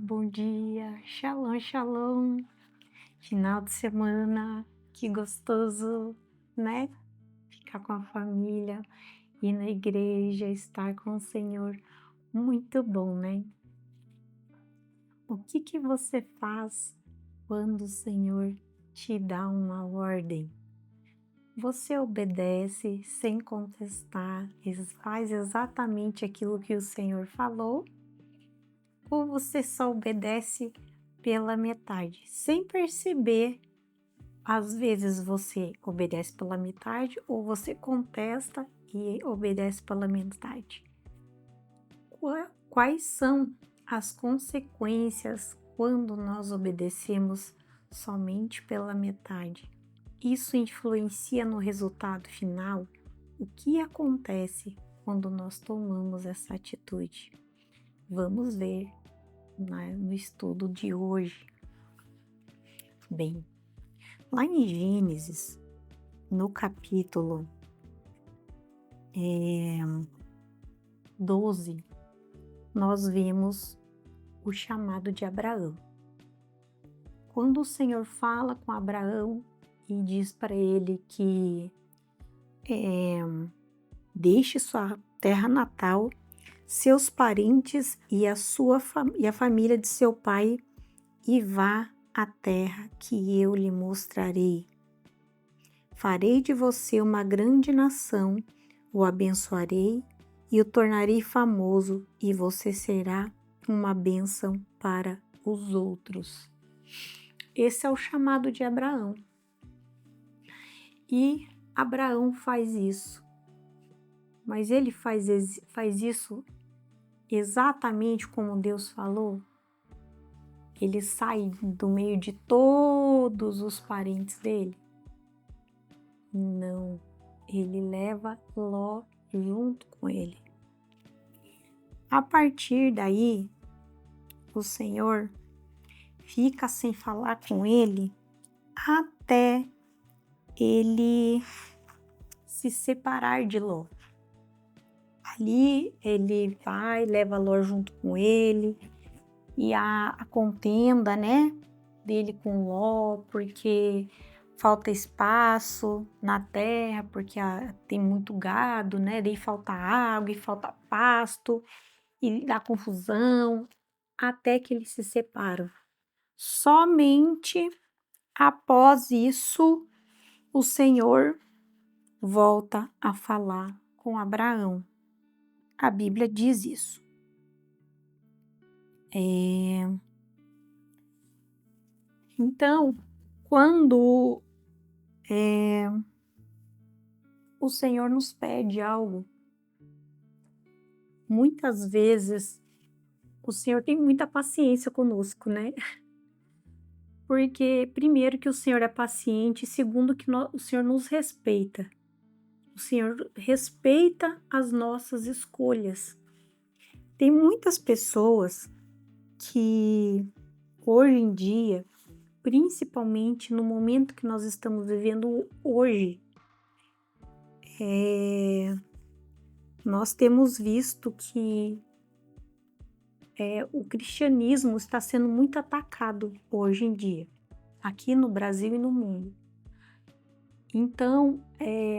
bom dia. Shalom, shalom. Final de semana, que gostoso, né? Ficar com a família, ir na igreja, estar com o Senhor. Muito bom, né? O que você faz quando o Senhor te dá uma ordem? Você obedece sem contestar, faz exatamente aquilo que o Senhor falou? Ou você só obedece pela metade, sem perceber? Às vezes você obedece pela metade ou você contesta e obedece pela metade. Quais são as consequências quando nós obedecemos somente pela metade? Isso influencia no resultado final? O que acontece quando nós tomamos essa atitude? Vamos ver, né, no estudo de hoje. Bem, lá em Gênesis, no capítulo 12, nós vemos o chamado de Abraão. Quando o Senhor fala com Abraão e diz para ele que deixe sua terra natal, seus parentes e a família de seu pai e vá à terra que eu lhe mostrarei. Farei de você uma grande nação, o abençoarei e o tornarei famoso, e você será uma bênção para os outros. Esse é o chamado de Abraão. E Abraão faz isso. Mas ele faz isso exatamente como Deus falou? Ele sai do meio de todos os parentes dele? Não, ele leva Ló junto com ele. A partir daí, o Senhor fica sem falar com ele até ele se separar de Ló. Ali ele vai, leva Ló junto com ele, e a contenda, né, dele com Ló, porque falta espaço na terra, porque tem muito gado, né, daí falta água e falta pasto, e dá confusão, até que eles se separam. Somente após isso, o Senhor volta a falar com Abraão. A Bíblia diz isso. Então, quando o Senhor nos pede algo, muitas vezes o Senhor tem muita paciência conosco, né? Porque, primeiro, que o Senhor é paciente, segundo, que o Senhor nos respeita. O Senhor respeita as nossas escolhas. Tem muitas pessoas que, hoje em dia, principalmente no momento que nós estamos vivendo hoje, nós temos visto que o cristianismo está sendo muito atacado hoje em dia, aqui no Brasil e no mundo. Então,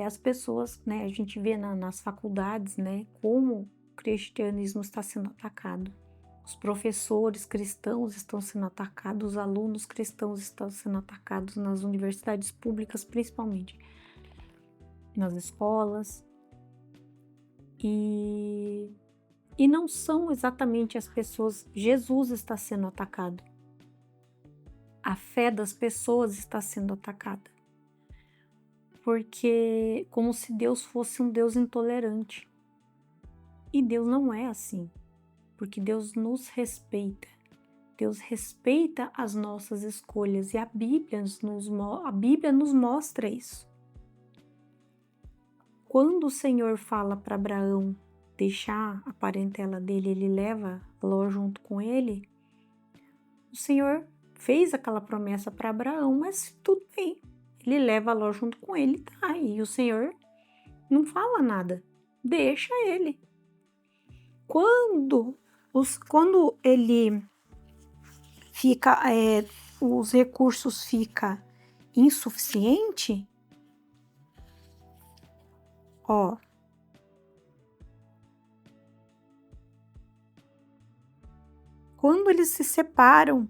as pessoas, né, a gente vê nas faculdades, né, como o cristianismo está sendo atacado. Os professores cristãos estão sendo atacados, os alunos cristãos estão sendo atacados nas universidades públicas, principalmente, nas escolas. E não são exatamente as pessoas. Jesus está sendo atacado. A fé das pessoas está sendo atacada. Porque como se Deus fosse um Deus intolerante. E Deus não é assim. Porque Deus nos respeita. Deus respeita as nossas escolhas. E a Bíblia nos mostra isso. Quando o Senhor fala para Abraão deixar a parentela dele, ele leva Ló junto com ele, o Senhor fez aquela promessa para Abraão, mas tudo bem, ele leva Ló junto com ele, tá? E o Senhor não fala nada, deixa ele. Quando ele os recursos ficam insuficientes, ó, quando eles se separam,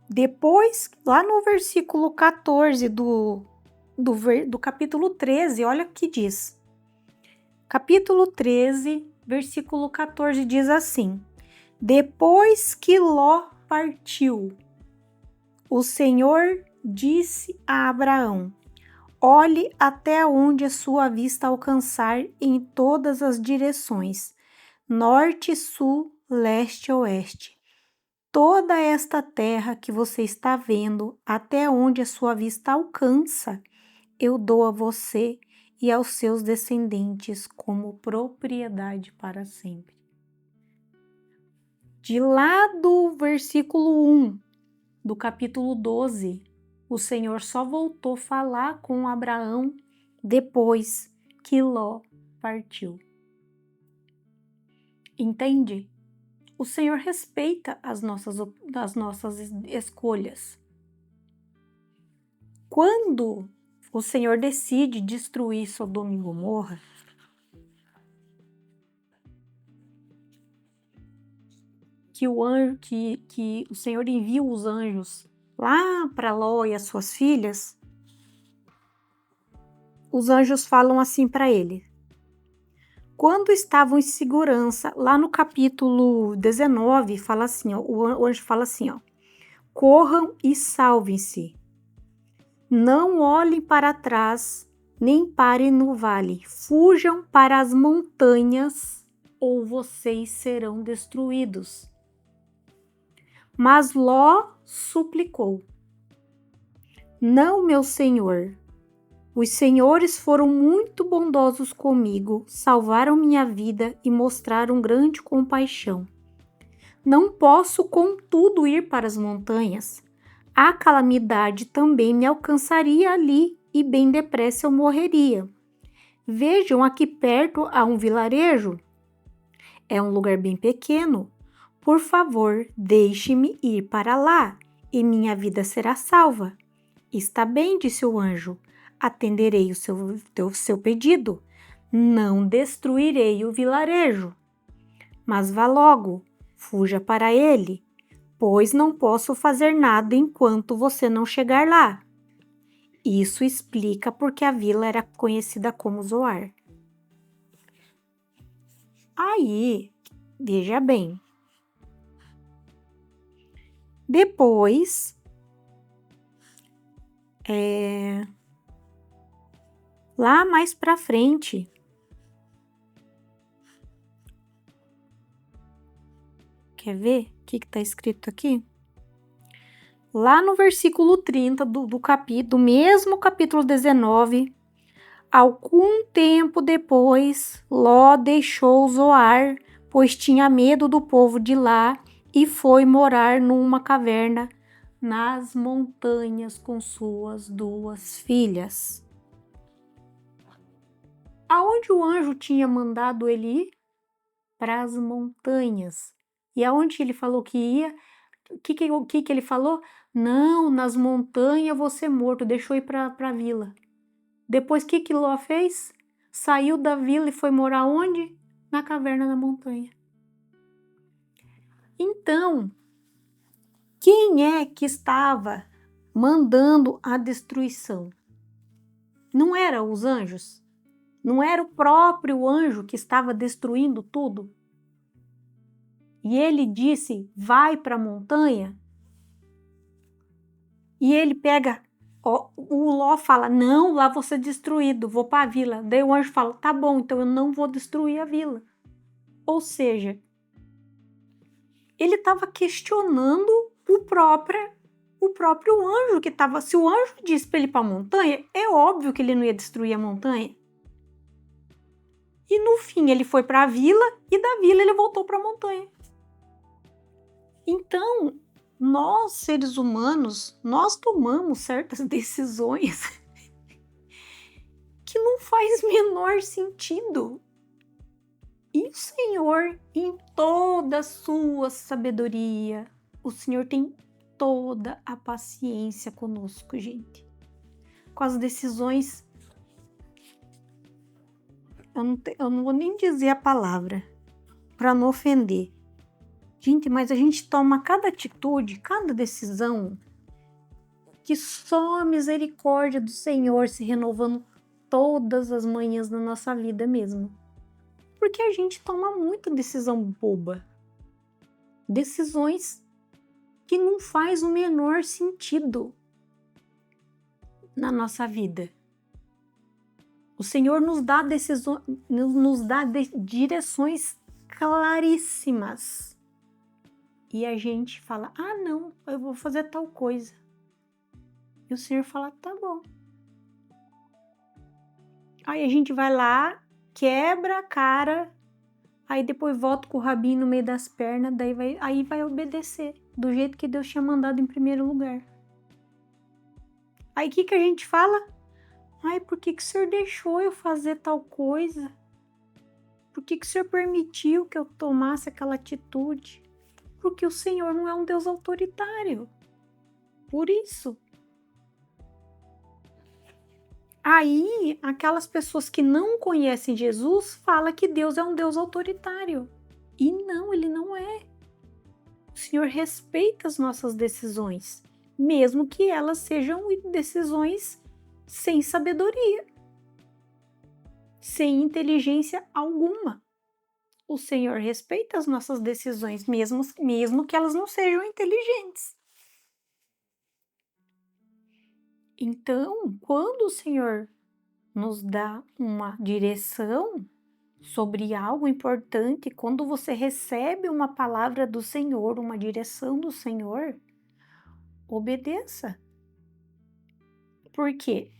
depois, lá no versículo 14 do capítulo 13, olha o que diz. Capítulo 13, versículo 14 diz assim: depois que Ló partiu, o Senhor disse a Abraão: olhe até onde a sua vista alcançar em todas as direções, norte, sul, leste, oeste. Toda esta terra que você está vendo, até onde a sua vista alcança, eu dou a você e aos seus descendentes como propriedade para sempre. De lá do versículo 1 do capítulo 12, o Senhor só voltou a falar com Abraão depois que Ló partiu. Entende? O Senhor respeita as nossas escolhas. Quando o Senhor decide destruir Sodoma e Gomorra, que o Senhor envia os anjos lá para Ló e as suas filhas, os anjos falam assim para ele. Quando estavam em segurança, lá no capítulo 19, fala assim, ó, o anjo fala assim, ó, corram e salvem-se. Não olhem para trás, nem parem no vale. Fujam para as montanhas, ou vocês serão destruídos. Mas Ló suplicou: não, meu senhor. Os senhores foram muito bondosos comigo, salvaram minha vida e mostraram grande compaixão. Não posso, contudo, ir para as montanhas. A calamidade também me alcançaria ali e bem depressa eu morreria. Vejam, aqui perto há um vilarejo. É um lugar bem pequeno. Por favor, deixe-me ir para lá e minha vida será salva. Está bem, disse o anjo. Atenderei o seu pedido. Não destruirei o vilarejo. Mas vá logo, fuja para ele, pois não posso fazer nada enquanto você não chegar lá. Isso explica porque a vila era conhecida como Zoar. Aí, veja bem. Depois, lá mais para frente, quer ver o que está escrito aqui? Lá no versículo 30 do mesmo capítulo 19, algum tempo depois, Ló deixou Zoar, pois tinha medo do povo de lá, e foi morar numa caverna nas montanhas com suas 2 filhas. Aonde o anjo tinha mandado ele ir? Para as montanhas. E aonde ele falou que ia? O que ele falou? Não, nas montanhas eu vou ser morto, deixou ir para a vila. Depois, o que Ló fez? Saiu da vila e foi morar onde? Na caverna da montanha. Então, quem é que estava mandando a destruição? Não eram os anjos? Não era o próprio anjo que estava destruindo tudo? E ele disse, vai para a montanha? E ele pega, o Ló fala, não, lá vou ser destruído, vou para a vila. Daí o anjo fala, tá bom, então eu não vou destruir a vila. Ou seja, ele estava questionando o próprio anjo que estava. Se o anjo disse para ele ir para a montanha, é óbvio que ele não ia destruir a montanha. E no fim ele foi para a vila e da vila ele voltou para a montanha. Então, nós seres humanos, nós tomamos certas decisões que não faz menor sentido. E o Senhor, em toda a sua sabedoria, o Senhor tem toda a paciência conosco, gente. Com as decisões, eu não vou nem dizer a palavra, para não ofender. Gente, mas a gente toma cada atitude, cada decisão, que só a misericórdia do Senhor se renovando todas as manhãs da nossa vida mesmo. Porque a gente toma muita decisão boba. Decisões que não faz o menor sentido na nossa vida. O Senhor nos dá decisões, nos dá direções claríssimas. E a gente fala, não, eu vou fazer tal coisa. E o Senhor fala, tá bom. Aí a gente vai lá, quebra a cara, aí depois volta com o rabinho no meio das pernas, aí vai obedecer, do jeito que Deus tinha mandado em primeiro lugar. Aí o que a gente fala? Por que o Senhor deixou eu fazer tal coisa? Por que o Senhor permitiu que eu tomasse aquela atitude? Porque o Senhor não é um Deus autoritário. Por isso. Aí, aquelas pessoas que não conhecem Jesus falam que Deus é um Deus autoritário. E não, ele não é. O Senhor respeita as nossas decisões, mesmo que elas sejam decisões sem sabedoria, sem inteligência alguma. O Senhor respeita as nossas decisões, mesmo que elas não sejam inteligentes. Então, quando o Senhor nos dá uma direção sobre algo importante, quando você recebe uma palavra do Senhor, uma direção do Senhor, obedeça. Porque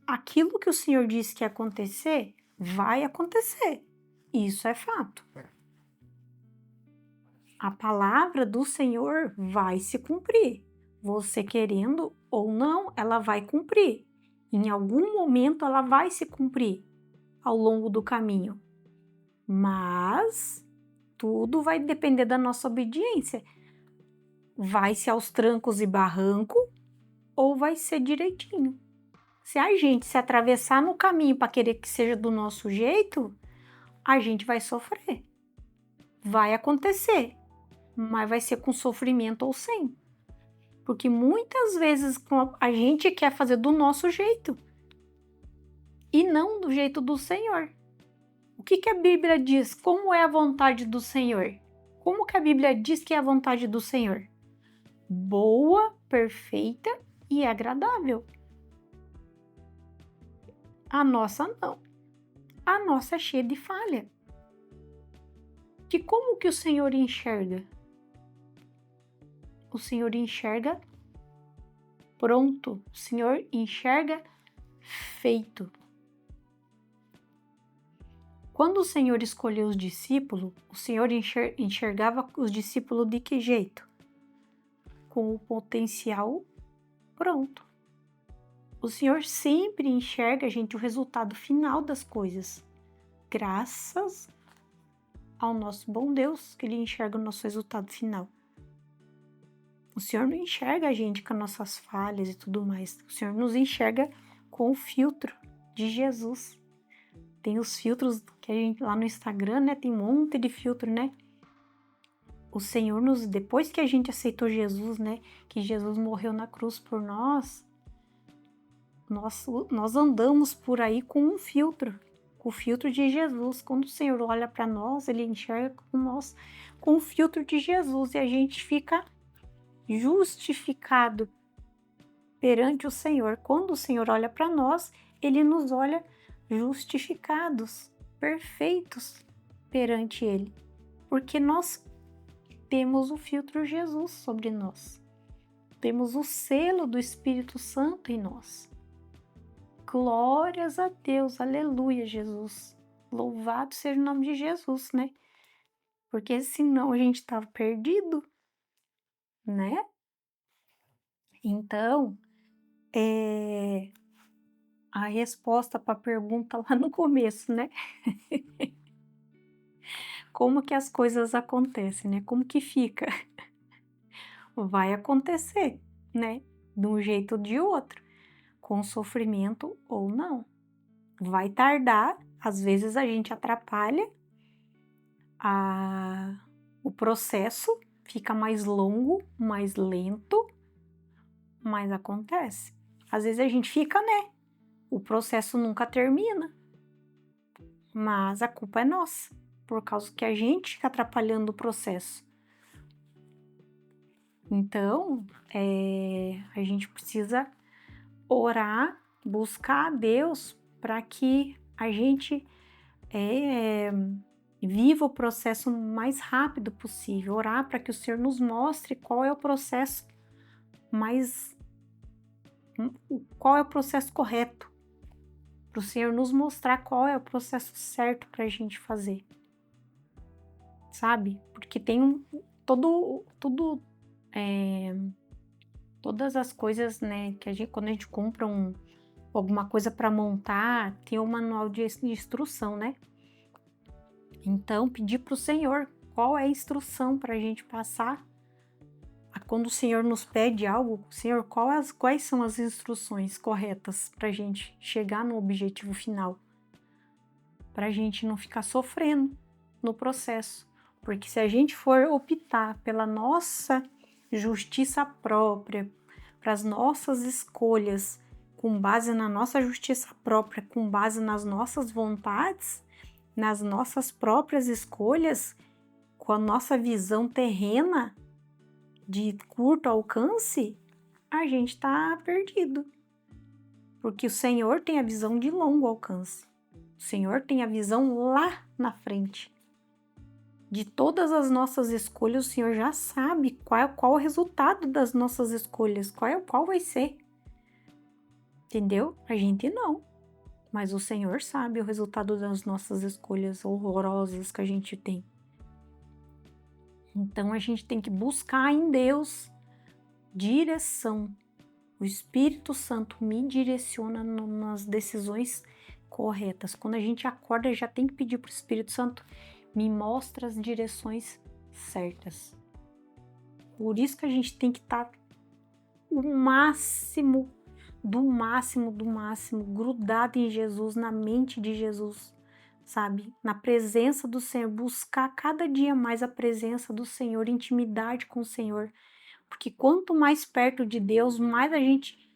aquilo que o Senhor disse que ia acontecer, vai acontecer. Isso é fato. A palavra do Senhor vai se cumprir. Você querendo ou não, ela vai cumprir. Em algum momento ela vai se cumprir ao longo do caminho. Mas tudo vai depender da nossa obediência. Vai ser aos trancos e barranco ou vai ser direitinho. Se a gente se atravessar no caminho para querer que seja do nosso jeito, a gente vai sofrer. Vai acontecer, mas vai ser com sofrimento ou sem. Porque muitas vezes a gente quer fazer do nosso jeito e não do jeito do Senhor. O que a Bíblia diz? Como é a vontade do Senhor? Como que a Bíblia diz que é a vontade do Senhor? Boa, perfeita e agradável. A nossa não. A nossa é cheia de falha. Que como que o Senhor enxerga? O Senhor enxerga pronto. O Senhor enxerga feito. Quando o Senhor escolheu os discípulos, o Senhor enxergava os discípulos de que jeito? Com o potencial pronto. O Senhor sempre enxerga, gente, o resultado final das coisas. Graças ao nosso bom Deus, que Ele enxerga o nosso resultado final. O Senhor não enxerga a gente com as nossas falhas e tudo mais. O Senhor nos enxerga com o filtro de Jesus. Tem os filtros que a gente lá no Instagram, né? Tem um monte de filtro, né? O Senhor depois que a gente aceitou Jesus, né? Que Jesus morreu na cruz por nós, nós andamos por aí com um filtro, com o filtro de Jesus. Quando o Senhor olha para nós, Ele enxerga nós com o filtro de Jesus e a gente fica justificado perante o Senhor. Quando o Senhor olha para nós, Ele nos olha justificados, perfeitos perante Ele, porque nós temos o filtro Jesus sobre nós, temos o selo do Espírito Santo em nós. Glórias a Deus, aleluia, Jesus. Louvado seja o nome de Jesus, né? Porque senão a gente estava perdido, né? Então, a resposta para a pergunta lá no começo, né? Como que as coisas acontecem, né? Como que fica? vai acontecer, né? De um jeito ou de outro, com sofrimento ou não. Vai tardar, às vezes a gente atrapalha o processo, fica mais longo, mais lento, mas acontece. Às vezes a gente fica, né? O processo nunca termina, mas a culpa é nossa, por causa que a gente fica atrapalhando o processo. Então, a gente precisa orar, buscar a Deus para que a gente viva o processo o mais rápido possível. Orar para que o Senhor nos mostre qual é o processo correto. Para o Senhor nos mostrar qual é o processo certo para a gente fazer. Sabe? Porque tem todas as coisas, né, que quando a gente compra alguma coisa para montar, tem um manual de instrução, né? Então, pedir para o Senhor qual é a instrução para a gente passar. Quando o Senhor nos pede algo, Senhor, quais são as instruções corretas para a gente chegar no objetivo final? Para a gente não ficar sofrendo no processo. Porque se a gente for optar pela nossa justiça própria, para as nossas escolhas, com base na nossa justiça própria, com base nas nossas vontades, nas nossas próprias escolhas, com a nossa visão terrena de curto alcance, a gente está perdido. Porque o Senhor tem a visão de longo alcance. O Senhor tem a visão lá na frente. De todas as nossas escolhas, o Senhor já sabe qual o resultado das nossas escolhas, qual vai ser. Entendeu? A gente não. Mas o Senhor sabe o resultado das nossas escolhas horrorosas que a gente tem. Então a gente tem que buscar em Deus direção. O Espírito Santo me direciona nas decisões corretas. Quando a gente acorda, já tem que pedir para o Espírito Santo, me mostra as direções certas. Por isso que a gente tem que estar o máximo grudado em Jesus, na mente de Jesus, sabe? Na presença do Senhor, buscar cada dia mais a presença do Senhor, intimidade com o Senhor. Porque quanto mais perto de Deus, mais a gente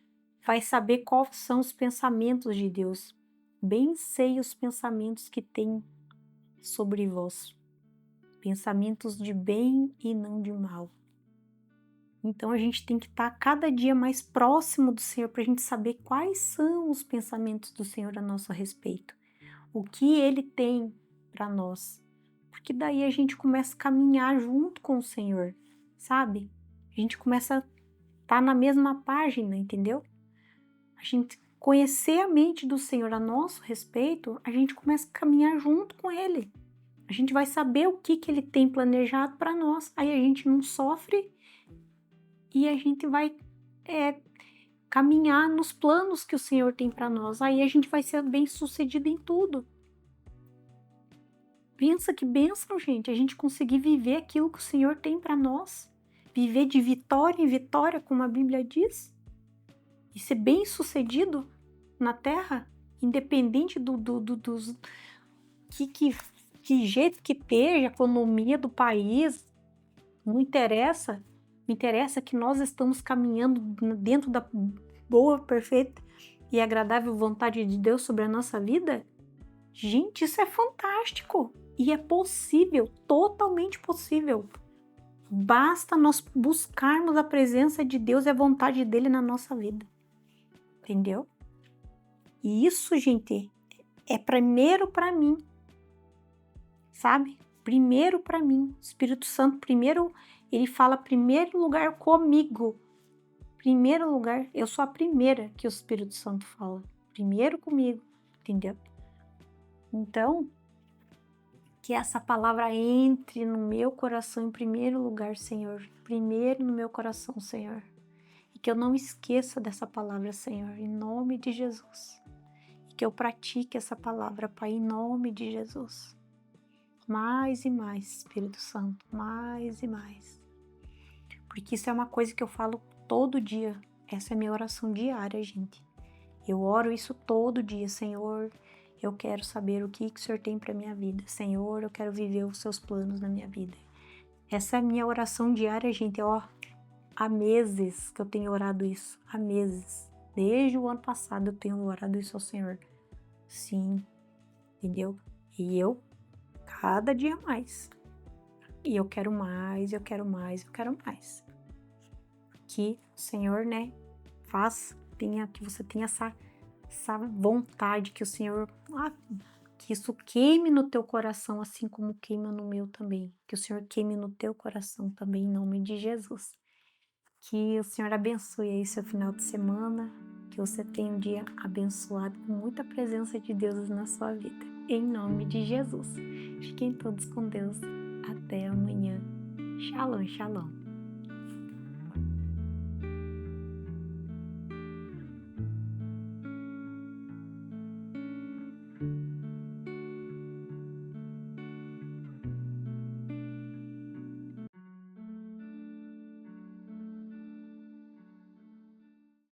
vai saber quais são os pensamentos de Deus. Bem sei os pensamentos que tem sobre vós. Pensamentos de bem e não de mal. Então a gente tem que estar cada dia mais próximo do Senhor para a gente saber quais são os pensamentos do Senhor a nosso respeito. O que Ele tem para nós. Porque daí a gente começa a caminhar junto com o Senhor, sabe? A gente começa a estar na mesma página, entendeu? A gente conhecer a mente do Senhor a nosso respeito, a gente começa a caminhar junto com Ele. A gente vai saber o que Ele tem planejado para nós. Aí a gente não sofre e a gente vai caminhar nos planos que o Senhor tem para nós. Aí a gente vai ser bem-sucedido em tudo. Pensa que bênção, gente, a gente conseguir viver aquilo que o Senhor tem para nós. Viver de vitória em vitória, como a Bíblia diz. E ser bem-sucedido na terra, independente dos que jeito que esteja a economia do país, não interessa. Me interessa que nós estamos caminhando dentro da boa, perfeita e agradável vontade de Deus sobre a nossa vida. Gente, isso é fantástico e é possível, totalmente possível. Basta nós buscarmos a presença de Deus e a vontade dele na nossa vida. Entendeu? E isso, gente, é primeiro para mim. Sabe? Primeiro para mim. O Espírito Santo, primeiro, ele fala primeiro lugar comigo. Primeiro lugar, eu sou a primeira que o Espírito Santo fala. Primeiro comigo, entendeu? Então, que essa palavra entre no meu coração em primeiro lugar, Senhor. Primeiro no meu coração, Senhor. E que eu não esqueça dessa palavra, Senhor, em nome de Jesus. E que eu pratique essa palavra, Pai, em nome de Jesus. Mais e mais, Espírito Santo, mais e mais. porque isso é uma coisa que eu falo todo dia. Essa é a minha oração diária, gente. Eu oro isso todo dia, Senhor. Eu quero saber o que o Senhor tem para minha vida. Senhor, eu quero viver os seus planos na minha vida. Essa é a minha oração diária, gente. Ó, há meses que eu tenho orado isso. Há meses. Desde o ano passado eu tenho orado isso ao Senhor. Sim, entendeu? E eu, cada dia mais. E eu quero mais, eu quero mais, eu quero mais. Que o Senhor, né, que você tenha essa vontade, que o Senhor, que isso queime no teu coração, assim como queima no meu também. Que o Senhor queime no teu coração também, em nome de Jesus. Que o Senhor abençoe aí seu final de semana, que você tenha um dia abençoado com muita presença de Deus na sua vida. Em nome de Jesus. Fiquem todos com Deus. Até amanhã. Shalom, shalom.